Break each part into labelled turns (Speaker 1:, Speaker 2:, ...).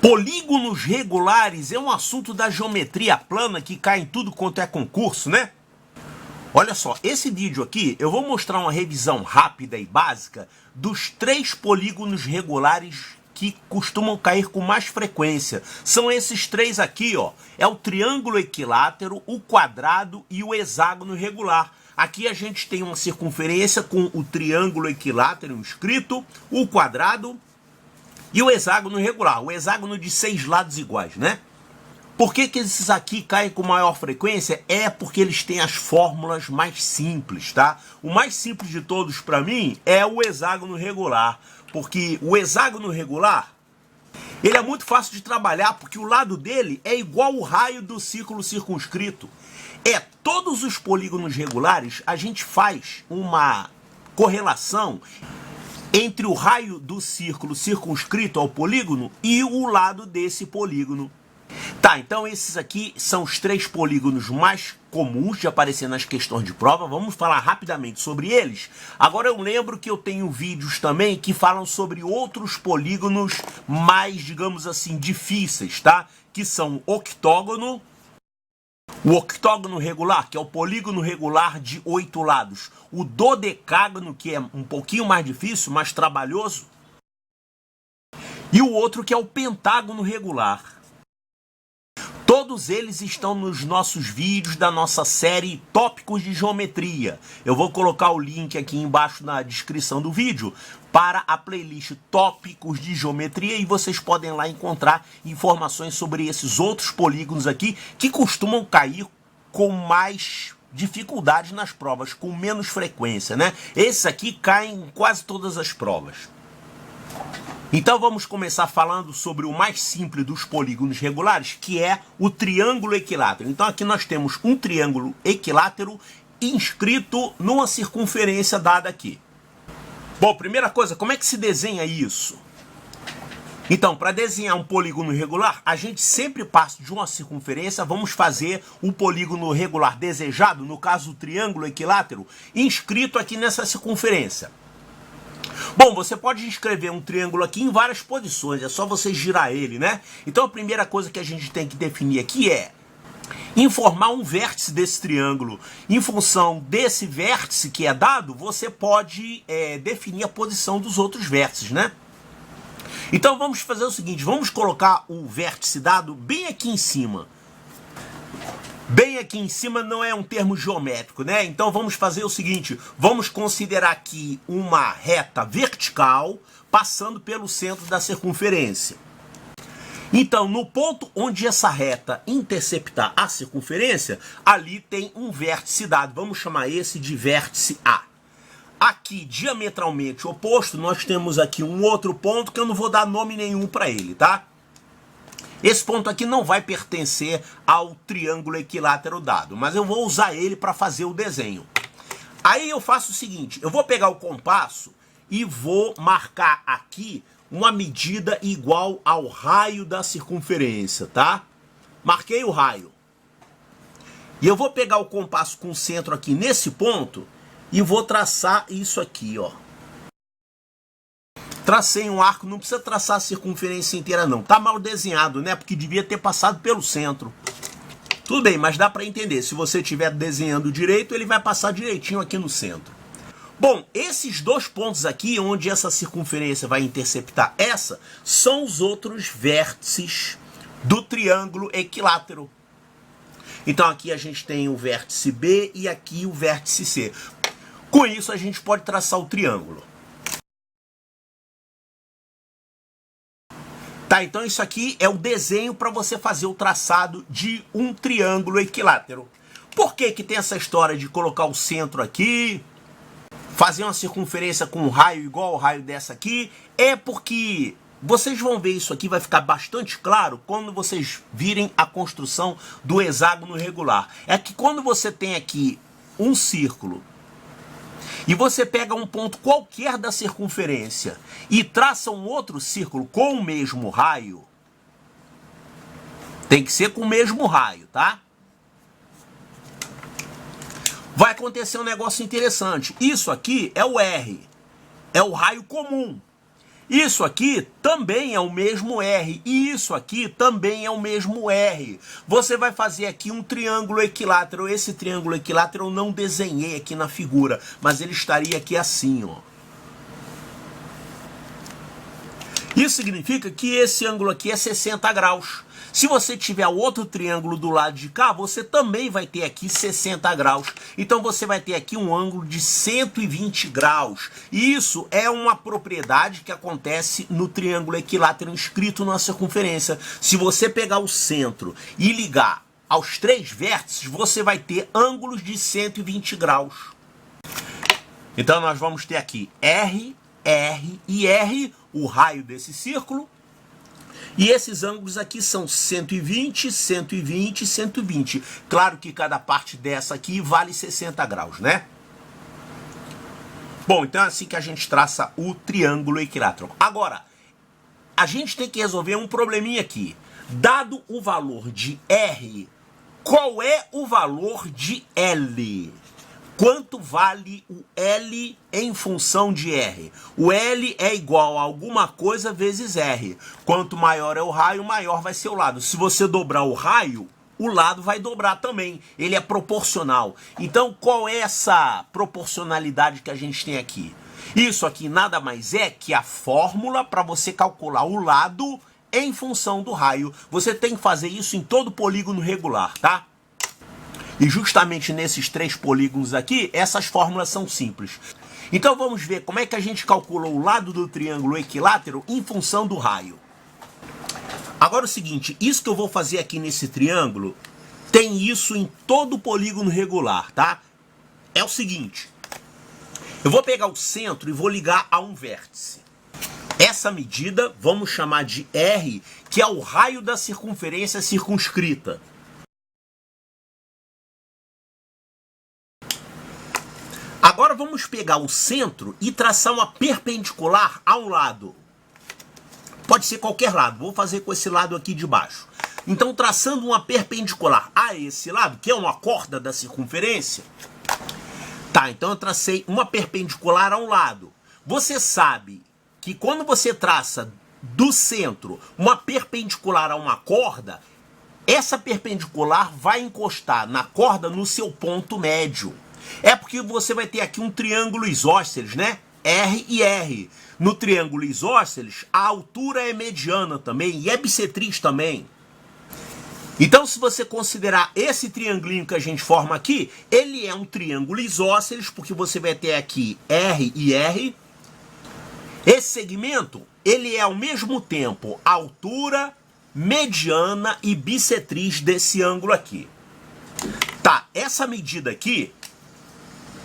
Speaker 1: Polígonos regulares é um assunto da geometria plana que cai em tudo quanto é concurso, né? Olha só, esse vídeo aqui eu vou mostrar uma revisão rápida e básica dos 3 polígonos regulares que costumam cair com mais frequência. São esses 3 aqui, ó. É o triângulo equilátero, o quadrado e o hexágono regular. Aqui a gente tem uma circunferência com o triângulo equilátero inscrito, o quadrado e o hexágono regular. O hexágono de 6 lados iguais, né? Por que esses aqui caem com maior frequência? É porque eles têm as fórmulas mais simples, tá? O mais simples de todos para mim é o hexágono regular, porque o hexágono regular, ele é muito fácil de trabalhar, porque o lado dele é igual o raio do círculo circunscrito. Todos os polígonos regulares, a gente faz uma correlação entre o raio do círculo circunscrito ao polígono e o lado desse polígono. Tá, então esses aqui são os 3 polígonos mais comuns de aparecer nas questões de prova. Vamos falar rapidamente sobre eles. Agora eu lembro que eu tenho vídeos também que falam sobre outros polígonos mais, digamos assim, difíceis, tá? Que são o octógono, o octógono regular, que é o polígono regular de 8 lados, o dodecágono, que é um pouquinho mais difícil, mais trabalhoso, e o outro que é o pentágono regular. Todos eles estão nos nossos vídeos da nossa série Tópicos de Geometria. Eu vou colocar o link aqui embaixo na descrição do vídeo para a playlist Tópicos de Geometria e vocês podem lá encontrar informações sobre esses outros polígonos aqui que costumam cair com mais dificuldade nas provas, com menos frequência, né? Esses aqui caem em quase todas as provas. Então vamos começar falando sobre o mais simples dos polígonos regulares, que é o triângulo equilátero. Então aqui nós temos um triângulo equilátero inscrito numa circunferência dada aqui. Bom, primeira coisa, como é que se desenha isso? Então, para desenhar um polígono regular, a gente sempre parte de uma circunferência, vamos fazer o polígono regular desejado, no caso o triângulo equilátero, inscrito aqui nessa circunferência. Bom, você pode escrever um triângulo aqui em várias posições, é só você girar ele, né? Então a primeira coisa que a gente tem que definir aqui é informar um vértice desse triângulo. Em função desse vértice que é dado, você pode definir a posição dos outros vértices, né? Então vamos fazer o seguinte, vamos colocar o vértice dado bem aqui em cima. Bem aqui em cima não é um termo geométrico, né? Então vamos fazer o seguinte, vamos considerar aqui uma reta vertical passando pelo centro da circunferência. Então, no ponto onde essa reta interceptar a circunferência, ali tem um vértice dado. Vamos chamar esse de vértice A. Aqui, diametralmente oposto, nós temos aqui um outro ponto que eu não vou dar nome nenhum para ele, tá? Esse ponto aqui não vai pertencer ao triângulo equilátero dado, mas eu vou usar ele para fazer o desenho. Aí eu faço o seguinte, eu vou pegar o compasso e vou marcar aqui uma medida igual ao raio da circunferência, tá? Marquei o raio. E eu vou pegar o compasso com o centro aqui nesse ponto e vou traçar isso aqui, ó. Tracei um arco, não precisa traçar a circunferência inteira não. Tá mal desenhado, né? Porque devia ter passado pelo centro. Tudo bem, mas dá para entender. Se você estiver desenhando direito, ele vai passar direitinho aqui no centro. Bom, esses 2 pontos aqui, onde essa circunferência vai interceptar essa, são os outros vértices do triângulo equilátero. Então aqui a gente tem o vértice B e aqui o vértice C. Com isso a gente pode traçar o triângulo. Tá, então isso aqui é o desenho para você fazer o traçado de um triângulo equilátero. Por que que tem essa história de colocar o centro aqui, fazer uma circunferência com um raio igual ao raio dessa aqui? É porque vocês vão ver isso aqui, vai ficar bastante claro quando vocês virem a construção do hexágono regular. É que quando você tem aqui um círculo e você pega um ponto qualquer da circunferência e traça um outro círculo com o mesmo raio, tem que ser com o mesmo raio, tá? Vai acontecer um negócio interessante. Isso aqui é o R, é o raio comum. Isso aqui também é o mesmo R, e isso aqui também é o mesmo R. Você vai fazer aqui um triângulo equilátero. Esse triângulo equilátero eu não desenhei aqui na figura, mas ele estaria aqui assim, ó. Isso significa que esse ângulo aqui é 60 graus. Se você tiver outro triângulo do lado de cá, você também vai ter aqui 60 graus. Então você vai ter aqui um ângulo de 120 graus. E isso é uma propriedade que acontece no triângulo equilátero inscrito na circunferência. Se você pegar o centro e ligar aos 3 vértices, você vai ter ângulos de 120 graus. Então nós vamos ter aqui R, R e R, o raio desse círculo. E esses ângulos aqui são 120, 120 e 120. Claro que cada parte dessa aqui vale 60 graus, né? Bom, então é assim que a gente traça o triângulo equilátero. Agora, a gente tem que resolver um probleminha aqui. Dado o valor de R, qual é o valor de L? Quanto vale o L em função de R? O L é igual a alguma coisa vezes R. Quanto maior é o raio, maior vai ser o lado. Se você dobrar o raio, o lado vai dobrar também. Ele é proporcional. Então, qual é essa proporcionalidade que a gente tem aqui? Isso aqui nada mais é que a fórmula para você calcular o lado em função do raio. Você tem que fazer isso em todo polígono regular, tá? E justamente nesses 3 polígonos aqui, essas fórmulas são simples. Então vamos ver como é que a gente calcula o lado do triângulo equilátero em função do raio. Agora é o seguinte, isso que eu vou fazer aqui nesse triângulo, tem isso em todo polígono regular, tá? É o seguinte, eu vou pegar o centro e vou ligar a um vértice. Essa medida, vamos chamar de R, que é o raio da circunferência circunscrita. Agora vamos pegar o centro e traçar uma perpendicular a um lado. Pode ser qualquer lado, vou fazer com esse lado aqui de baixo. Então, traçando uma perpendicular a esse lado, que é uma corda da circunferência. Tá, então eu tracei uma perpendicular a um lado. Você sabe que quando você traça do centro uma perpendicular a uma corda, essa perpendicular vai encostar na corda no seu ponto médio. É porque você vai ter aqui um triângulo isósceles, né? R e R. No triângulo isósceles, a altura é mediana também e é bissetriz também. Então, se você considerar esse triangulinho que a gente forma aqui, ele é um triângulo isósceles, porque você vai ter aqui R e R. Esse segmento, ele é ao mesmo tempo a altura, mediana e bissetriz desse ângulo aqui. Tá, essa medida aqui,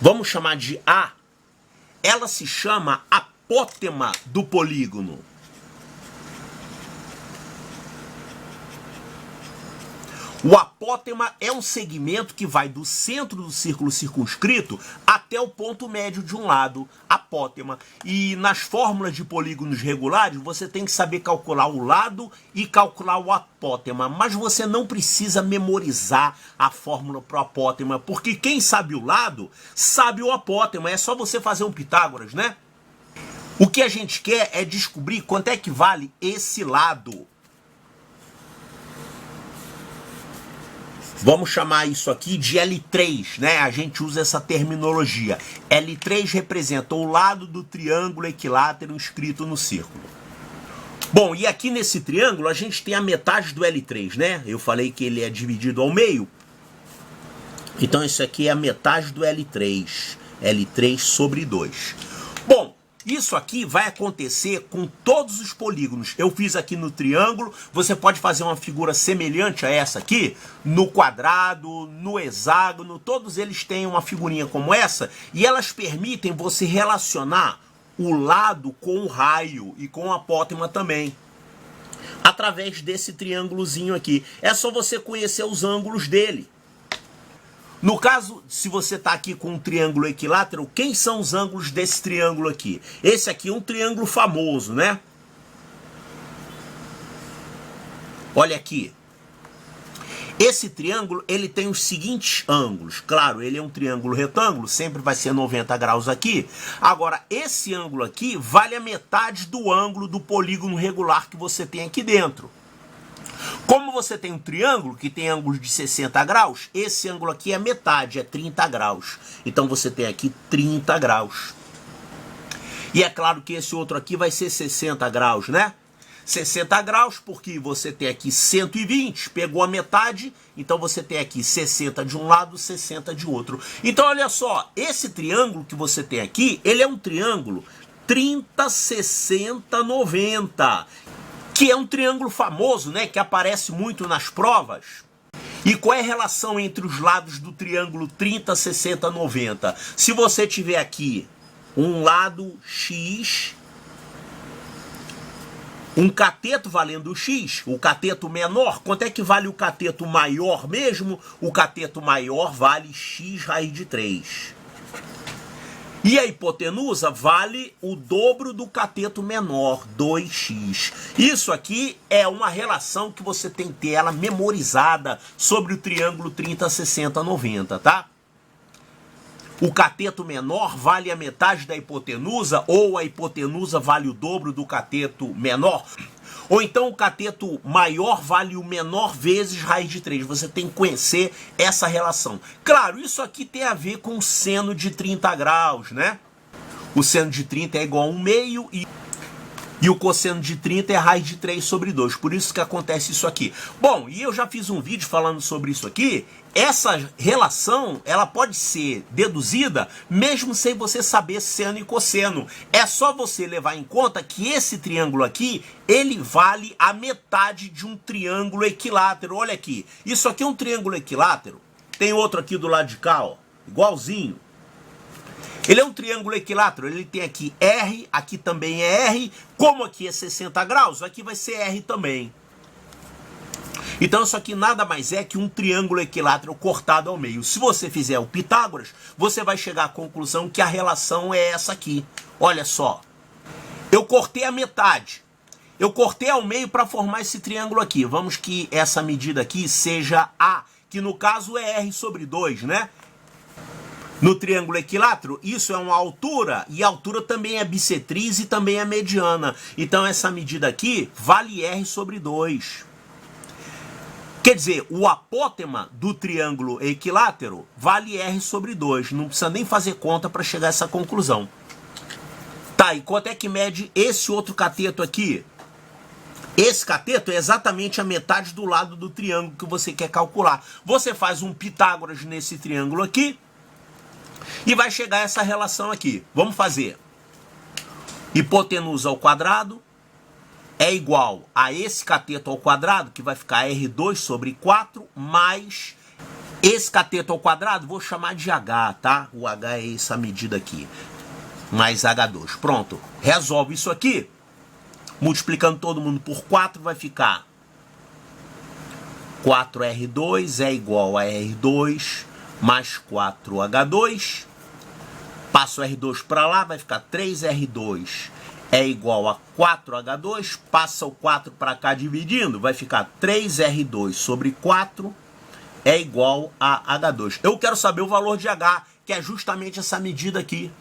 Speaker 1: vamos chamar de A, ela se chama apótema do polígono. O apótema é um segmento que vai do centro do círculo circunscrito até o ponto médio de um lado, apótema. E nas fórmulas de polígonos regulares, você tem que saber calcular o lado e calcular o apótema. Mas você não precisa memorizar a fórmula para o apótema, porque quem sabe o lado, sabe o apótema. É só você fazer um Pitágoras, né? O que a gente quer é descobrir quanto é que vale esse lado. Vamos chamar isso aqui de L3, né? A gente usa essa terminologia. L3 representa o lado do triângulo equilátero inscrito no círculo. Bom, e aqui nesse triângulo a gente tem a metade do L3, né? Eu falei que ele é dividido ao meio. Então isso aqui é a metade do L3. L3 sobre 2. Bom, isso aqui vai acontecer com todos os polígonos. Eu fiz aqui no triângulo, você pode fazer uma figura semelhante a essa aqui, no quadrado, no hexágono, todos eles têm uma figurinha como essa, e elas permitem você relacionar o lado com o raio e com a apótema também, através desse triângulozinho aqui. É só você conhecer os ângulos dele. No caso, se você está aqui com um triângulo equilátero, quem são os ângulos desse triângulo aqui? Esse aqui é um triângulo famoso, né? Olha aqui. Esse triângulo, ele tem os seguintes ângulos. Claro, ele é um triângulo retângulo, sempre vai ser 90 graus aqui. Agora, esse ângulo aqui vale a metade do ângulo do polígono regular que você tem aqui dentro. Como você tem um triângulo que tem ângulos de 60 graus, esse ângulo aqui é metade, é 30 graus. Então você tem aqui 30 graus. E é claro que esse outro aqui vai ser 60 graus, né? 60 graus, porque você tem aqui 120, pegou a metade, então você tem aqui 60 de um lado, 60 de outro. Então olha só, esse triângulo que você tem aqui, ele é um triângulo 30, 60, 90, que é um triângulo famoso, né, que aparece muito nas provas. E qual é a relação entre os lados do triângulo 30, 60, 90? Se você tiver aqui um lado X, um cateto valendo x, o cateto menor, quanto é que vale o cateto maior mesmo? O cateto maior vale x raiz de 3. E a hipotenusa vale o dobro do cateto menor, 2x. Isso aqui é uma relação que você tem que ter ela memorizada sobre o triângulo 30, 60, 90, tá? O cateto menor vale a metade da hipotenusa, ou a hipotenusa vale o dobro do cateto menor, ou então o cateto maior vale o menor vezes raiz de 3. Você tem que conhecer essa relação. Claro, isso aqui tem a ver com o seno de 30 graus, né? O seno de 30 é igual a 1/2 e o cosseno de 30 é raiz de 3 sobre 2. Por isso que acontece isso aqui. Bom, e eu já fiz um vídeo falando sobre isso aqui. Essa relação, ela pode ser deduzida mesmo sem você saber seno e cosseno. É só você levar em conta que esse triângulo aqui, ele vale a metade de um triângulo equilátero. Olha aqui, isso aqui é um triângulo equilátero. Tem outro aqui do lado de cá, ó, igualzinho. Ele é um triângulo equilátero, ele tem aqui R, aqui também é R, como aqui é 60 graus, aqui vai ser R também. Então isso aqui nada mais é que um triângulo equilátero cortado ao meio. Se você fizer o Pitágoras, você vai chegar à conclusão que a relação é essa aqui. Olha só, eu cortei a metade, eu cortei ao meio para formar esse triângulo aqui. Vamos que essa medida aqui seja A, que no caso é R sobre 2, né? No triângulo equilátero, isso é uma altura, e a altura também é bissetriz e também é mediana. Então essa medida aqui vale R sobre 2. Quer dizer, o apótema do triângulo equilátero vale R sobre 2. Não precisa nem fazer conta para chegar a essa conclusão. Tá, e quanto é que mede esse outro cateto aqui? Esse cateto é exatamente a metade do lado do triângulo que você quer calcular. Você faz um Pitágoras nesse triângulo aqui, e vai chegar a essa relação aqui. Vamos fazer. Hipotenusa ao quadrado é igual a esse cateto ao quadrado, que vai ficar R2 sobre 4, mais esse cateto ao quadrado, vou chamar de H, tá? O H é essa medida aqui, mais H2. Pronto. Resolve isso aqui. Multiplicando todo mundo por 4, vai ficar 4R2 é igual a R2 mais 4H2, passo o R2 para lá, vai ficar 3R2 é igual a 4H2, passa o 4 para cá dividindo, vai ficar 3R2 sobre 4 é igual a H2. Eu quero saber o valor de H, que é justamente essa medida aqui.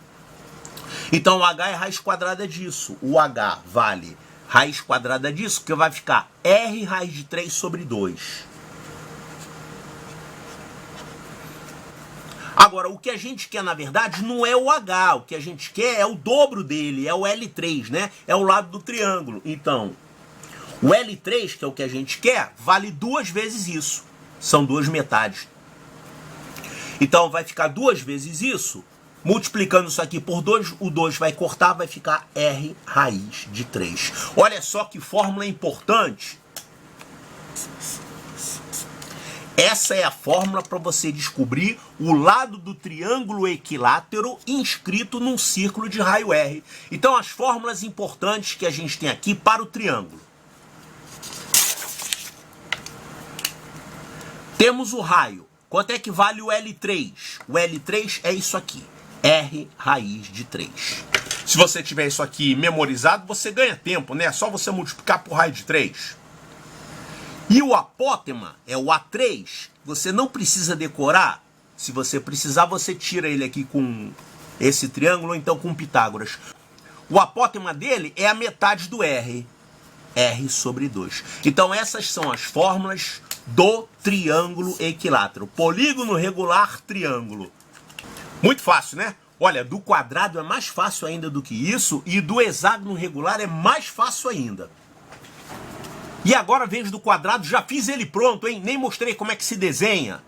Speaker 1: Então o H é raiz quadrada disso, o H vale raiz quadrada disso, que vai ficar R raiz de 3 sobre 2. Agora, o que a gente quer, na verdade, não é o H. O que a gente quer é o dobro dele, é o L3, né? É o lado do triângulo. Então, o L3, que é o que a gente quer, vale 2 vezes isso. São 2 metades. Então, vai ficar 2 vezes isso. Multiplicando isso aqui por 2, o 2 vai cortar, vai ficar R raiz de 3. Olha só que fórmula importante. Essa é a fórmula para você descobrir o lado do triângulo equilátero inscrito num círculo de raio R. Então, as fórmulas importantes que a gente tem aqui para o triângulo. Temos o raio. Quanto é que vale o L3? O L3 é isso aqui. R raiz de 3. Se você tiver isso aqui memorizado, você ganha tempo, né? É só você multiplicar por raiz de 3. E o apótema é o A3. Você não precisa decorar. Se você precisar, você tira ele aqui com esse triângulo ou então com Pitágoras. O apótema dele é a metade do R. R sobre 2. Então essas são as fórmulas do triângulo equilátero. Polígono regular, triângulo. Muito fácil, né? Olha, do quadrado é mais fácil ainda do que isso, e do hexágono regular é mais fácil ainda. E agora vejo do quadrado, já fiz ele pronto, hein? Nem mostrei como é que se desenha.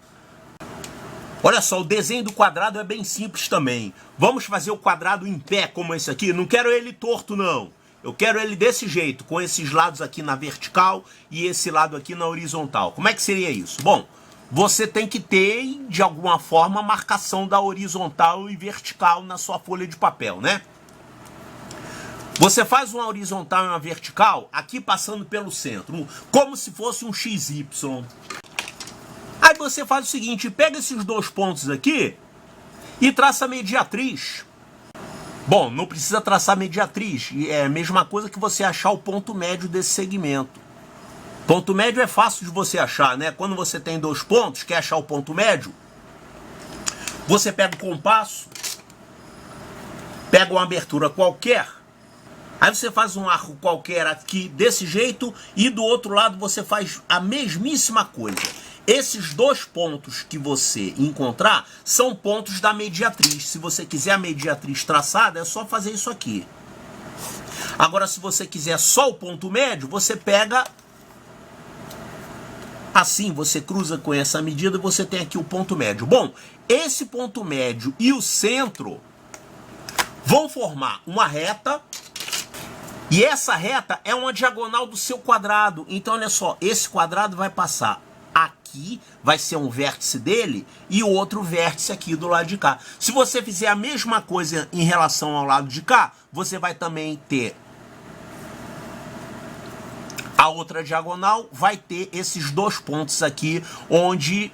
Speaker 1: Olha só, o desenho do quadrado é bem simples também. Vamos fazer o quadrado em pé, como esse aqui. Não quero ele torto, não. Eu quero ele desse jeito, com esses lados aqui na vertical e esse lado aqui na horizontal. Como é que seria isso? Bom, você tem que ter, de alguma forma, a marcação da horizontal e vertical na sua folha de papel, né? Você faz uma horizontal e uma vertical aqui passando pelo centro, como se fosse um XY. Aí você faz o seguinte, pega esses dois pontos aqui e traça a mediatriz. Bom, não precisa traçar mediatriz, é a mesma coisa que você achar o ponto médio desse segmento. Ponto médio é fácil de você achar, né? Quando você tem dois pontos, quer achar o ponto médio, você pega o compasso, pega uma abertura qualquer, aí você faz um arco qualquer aqui desse jeito e do outro lado você faz a mesmíssima coisa. Esses dois pontos que você encontrar são pontos da mediatriz. Se você quiser a mediatriz traçada, é só fazer isso aqui. Agora, se você quiser só o ponto médio, você pega assim, você cruza com essa medida e você tem aqui o ponto médio. Bom, esse ponto médio e o centro vão formar uma reta. E essa reta é uma diagonal do seu quadrado. Então, olha só, esse quadrado vai passar aqui, vai ser um vértice dele, e o outro vértice aqui do lado de cá. Se você fizer a mesma coisa em relação ao lado de cá, você vai também ter a outra diagonal, vai ter esses dois pontos aqui, onde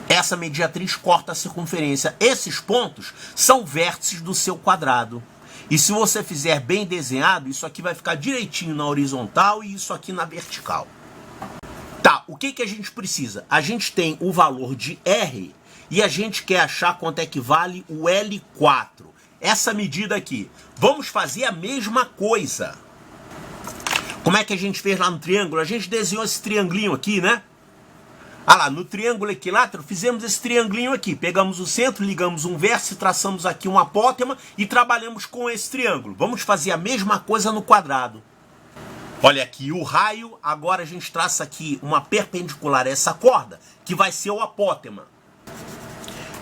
Speaker 1: essa mediatriz corta a circunferência. Esses pontos são vértices do seu quadrado. E se você fizer bem desenhado, isso aqui vai ficar direitinho na horizontal e isso aqui na vertical. Tá, o que a gente precisa? A gente tem o valor de R e a gente quer achar quanto é que vale o L4. Essa medida aqui. Vamos fazer a mesma coisa. Como é que a gente fez lá no triângulo? A gente desenhou esse triangulinho aqui, né? Ah lá, no triângulo equilátero, fizemos esse triangulinho aqui. Pegamos o centro, ligamos um vértice, traçamos aqui um apótema e trabalhamos com esse triângulo. Vamos fazer a mesma coisa no quadrado. Olha aqui o raio, agora a gente traça aqui uma perpendicular a essa corda, que vai ser o apótema.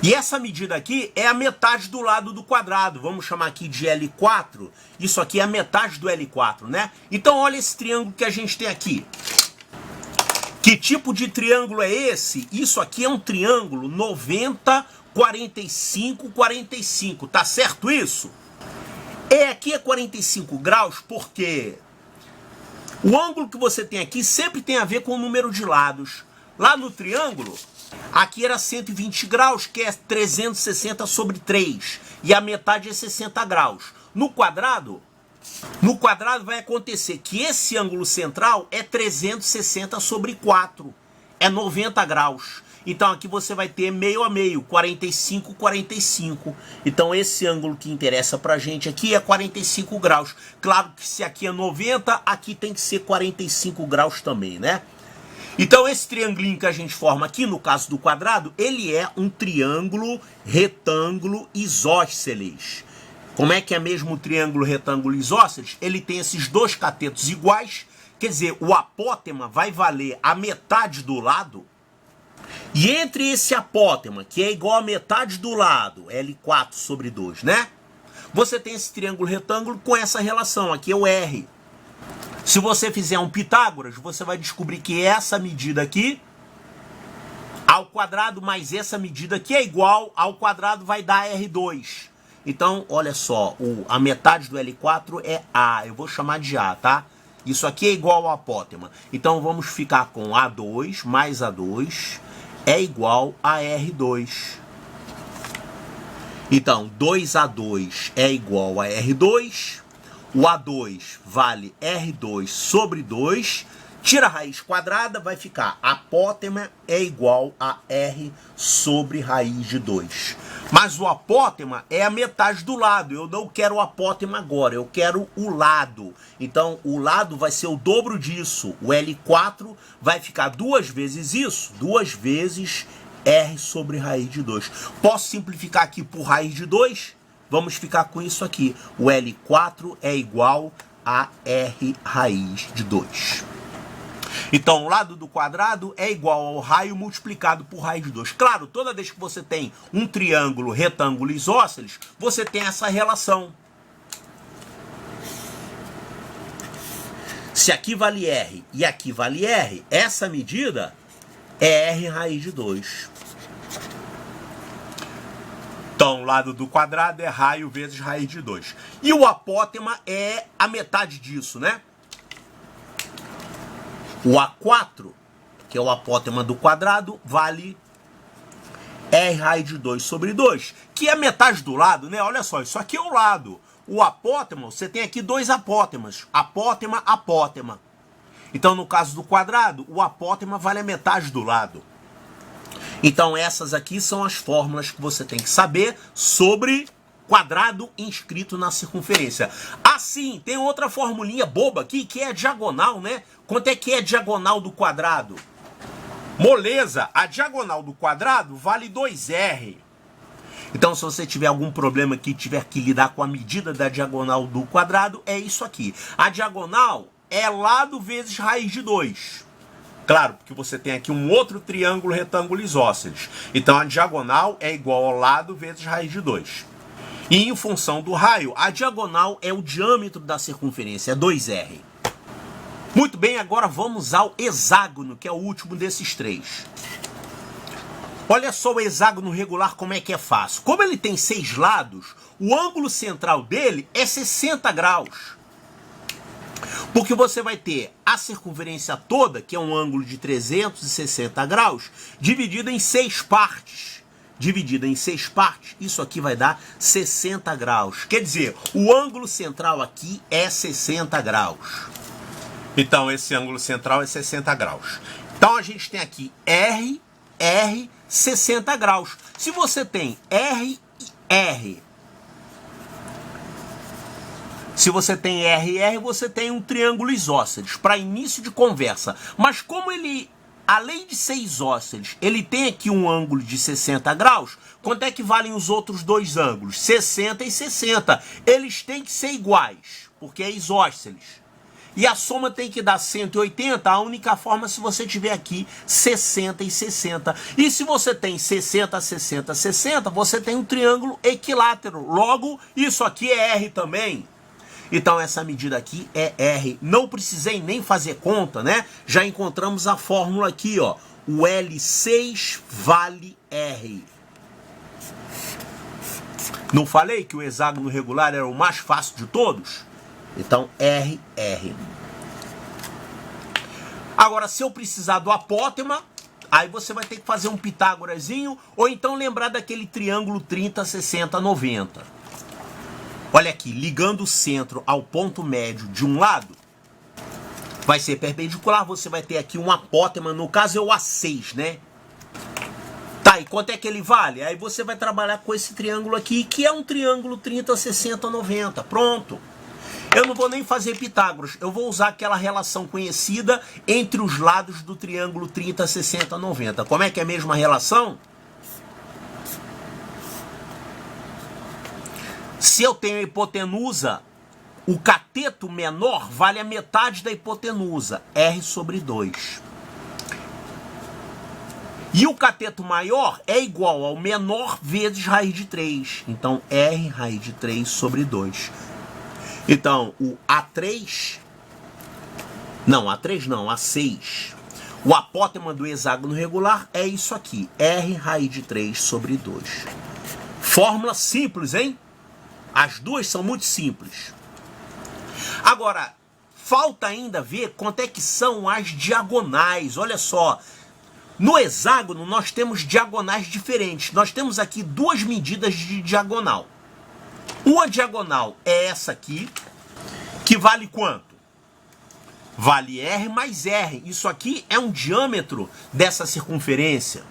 Speaker 1: E essa medida aqui é a metade do lado do quadrado. Vamos chamar aqui de L4. Isso aqui é a metade do L4, né? Então olha esse triângulo que a gente tem aqui. Que tipo de triângulo é esse? Isso aqui é um triângulo 90, 45, 45. Tá certo isso? Aqui é 45 graus porque o ângulo que você tem aqui sempre tem a ver com o número de lados. Lá no triângulo, aqui era 120 graus, que é 360 sobre 3. E a metade é 60 graus. No quadrado vai acontecer que esse ângulo central é 360 sobre 4. É 90 graus. Então aqui você vai ter meio a meio, 45, 45. Então esse ângulo que interessa pra gente aqui é 45 graus. Claro que se aqui é 90, aqui tem que ser 45 graus também, né? Então esse triangulinho que a gente forma aqui, no caso do quadrado, ele é um triângulo retângulo isósceles. Como é que é mesmo o triângulo retângulo isósceles? Ele tem esses dois catetos iguais, quer dizer, o apótema vai valer a metade do lado, e entre esse apótema, que é igual a metade do lado, L4 sobre 2, né? Você tem esse triângulo retângulo com essa relação, aqui é o R. Se você fizer um Pitágoras, você vai descobrir que essa medida aqui ao quadrado mais essa medida aqui é igual ao quadrado, vai dar R2. Então, olha só, a metade do L4 é A, eu vou chamar de A, tá? Isso aqui é igual ao apótema. Então, vamos ficar com A2 mais A2 é igual a R2. Então, 2A2 é igual a R2. O A2 vale R2 sobre 2. Tira a raiz quadrada, vai ficar apótema é igual a R sobre raiz de 2. Mas o apótema é a metade do lado. Eu não quero o apótema agora, eu quero o lado. Então, o lado vai ser o dobro disso. O L4 vai ficar 2 vezes isso, 2 vezes R sobre raiz de 2. Posso simplificar aqui por raiz de 2? Vamos ficar com isso aqui. O L4 é igual a R raiz de 2. Então, o lado do quadrado é igual ao raio multiplicado por raiz de 2. Claro, toda vez que você tem um triângulo, retângulo isósceles, você tem essa relação. Se aqui vale R e aqui vale R, essa medida é R raiz de 2. Então, o lado do quadrado é raio vezes raiz de 2. E o apótema é a metade disso, né? O A4, que é o apótema do quadrado, vale R raiz de 2 sobre 2, que é metade do lado, né? Olha só, isso aqui é o lado. O apótema, você tem aqui 2 apótemas. Apótema, apótema. Então, no caso do quadrado, o apótema vale a metade do lado. Então, essas aqui são as fórmulas que você tem que saber sobre quadrado inscrito na circunferência. Assim, tem outra formulinha boba aqui, que é a diagonal, né? Quanto é que é a diagonal do quadrado? Moleza, a diagonal do quadrado vale 2R. Então, se você tiver algum problema aqui, tiver que lidar com a medida da diagonal do quadrado, é isso aqui. A diagonal é lado vezes raiz de 2. Claro, porque você tem aqui um outro triângulo retângulo isósceles. Então, a diagonal é igual ao lado vezes raiz de 2. E em função do raio, a diagonal é o diâmetro da circunferência, é 2R. Muito bem, agora vamos ao hexágono, que é o último desses 3. Olha só o hexágono regular como é que é fácil. Como ele tem 6 lados, o ângulo central dele é 60 graus. Porque você vai ter a circunferência toda, que é um ângulo de 360 graus, dividida em 6 partes. Dividida em 6 partes, isso aqui vai dar 60 graus. Quer dizer, o ângulo central aqui é 60 graus. Então, esse ângulo central é 60 graus. Então, a gente tem aqui R, 60 graus. Se você tem R e R, você tem um triângulo isósceles para início de conversa. Mas como ele, além de ser isósceles, ele tem aqui um ângulo de 60 graus, quanto é que valem os outros 2 ângulos? 60 e 60. Eles têm que ser iguais, porque é isósceles. E a soma tem que dar 180, a única forma se você tiver aqui 60 e 60. E se você tem 60, 60, 60, você tem um triângulo equilátero. Logo, isso aqui é R também. Então, essa medida aqui é R. Não precisei nem fazer conta, né? Já encontramos a fórmula aqui, ó. O L6 vale R. Não falei que o hexágono regular era o mais fácil de todos? Então, R. Agora, se eu precisar do apótema, aí você vai ter que fazer um Pitágorazinho, ou então lembrar daquele triângulo 30, 60, 90. Olha aqui, ligando o centro ao ponto médio de um lado, vai ser perpendicular, você vai ter aqui um apótema, no caso é o A6, né? Tá, e quanto é que ele vale? Aí você vai trabalhar com esse triângulo aqui, que é um triângulo 30, 60, 90. Pronto. Eu não vou nem fazer Pitágoras, eu vou usar aquela relação conhecida entre os lados do triângulo 30, 60, 90. Como é que é a mesma relação? Se eu tenho a hipotenusa, o cateto menor vale a metade da hipotenusa, R sobre 2. E o cateto maior é igual ao menor vezes raiz de 3. Então, R raiz de 3 sobre 2. Então, o A3... Não, A3 não, A6. O apótema do hexágono regular é isso aqui, R raiz de 3 sobre 2. Fórmula simples, hein? As duas são muito simples. Agora, falta ainda ver quanto é que são as diagonais. Olha só, no hexágono nós temos diagonais diferentes. Nós temos aqui 2 medidas de diagonal. Uma diagonal é essa aqui, que vale quanto? vale R mais R. Isso aqui é um diâmetro dessa circunferência.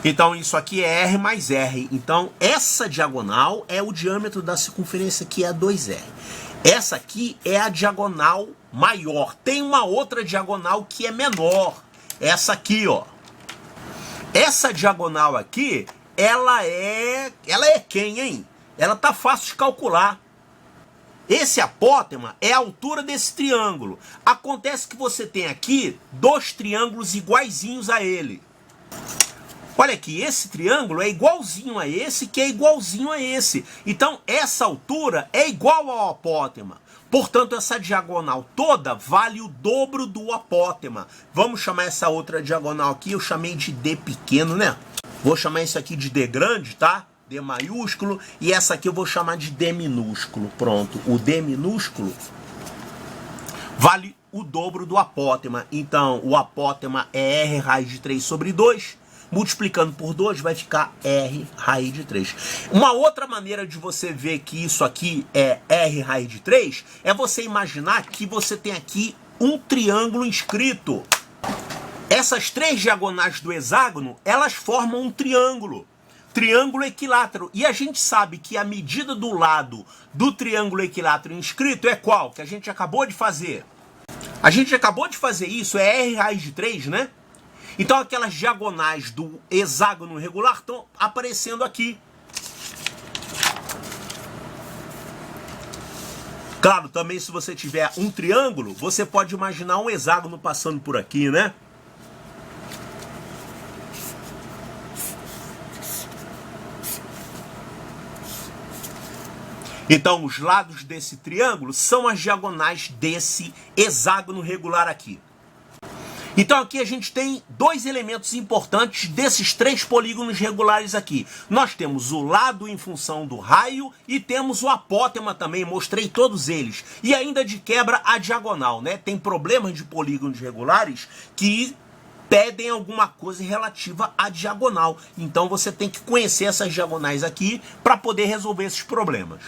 Speaker 1: Então, isso aqui é R mais R. Então, essa diagonal é o diâmetro da circunferência, que é 2R. Essa aqui é a diagonal maior. Tem uma outra diagonal que é menor. Essa aqui, ó. Essa diagonal aqui, ela é quem, hein? Ela tá fácil de calcular. Esse apótema é a altura desse triângulo. Acontece que você tem aqui dois triângulos iguaizinhos a ele. Olha aqui, esse triângulo é igualzinho a esse, que é igualzinho a esse. Então, essa altura é igual ao apótema. Portanto, essa diagonal toda vale o dobro do apótema. Vamos chamar essa outra diagonal aqui, eu chamei de D pequeno, né? Vou chamar isso aqui de D grande, tá? D maiúsculo. E essa aqui eu vou chamar de D minúsculo. Pronto, o D minúsculo vale o dobro do apótema. Então, o apótema é R raiz de 3 sobre 2. Multiplicando por 2 vai ficar R raiz de 3. Uma outra maneira de você ver que isso aqui é R raiz de 3 é você imaginar que você tem aqui um triângulo inscrito. Essas três diagonais do hexágono, elas formam um triângulo. Triângulo equilátero. E a gente sabe que a medida do lado do triângulo equilátero inscrito é qual? Que a gente acabou de fazer. A gente acabou de fazer isso, é R raiz de 3, né? Então aquelas diagonais do hexágono regular estão aparecendo aqui. Claro, também se você tiver um triângulo, você pode imaginar um hexágono passando por aqui, né? Então os lados desse triângulo são as diagonais desse hexágono regular aqui. Então aqui a gente tem dois elementos importantes desses três polígonos regulares aqui. Nós temos o lado em função do raio e temos o apótema também, mostrei todos eles. E ainda de quebra a diagonal, né? Tem problemas de polígonos regulares que pedem alguma coisa relativa à diagonal. Então você tem que conhecer essas diagonais aqui para poder resolver esses problemas.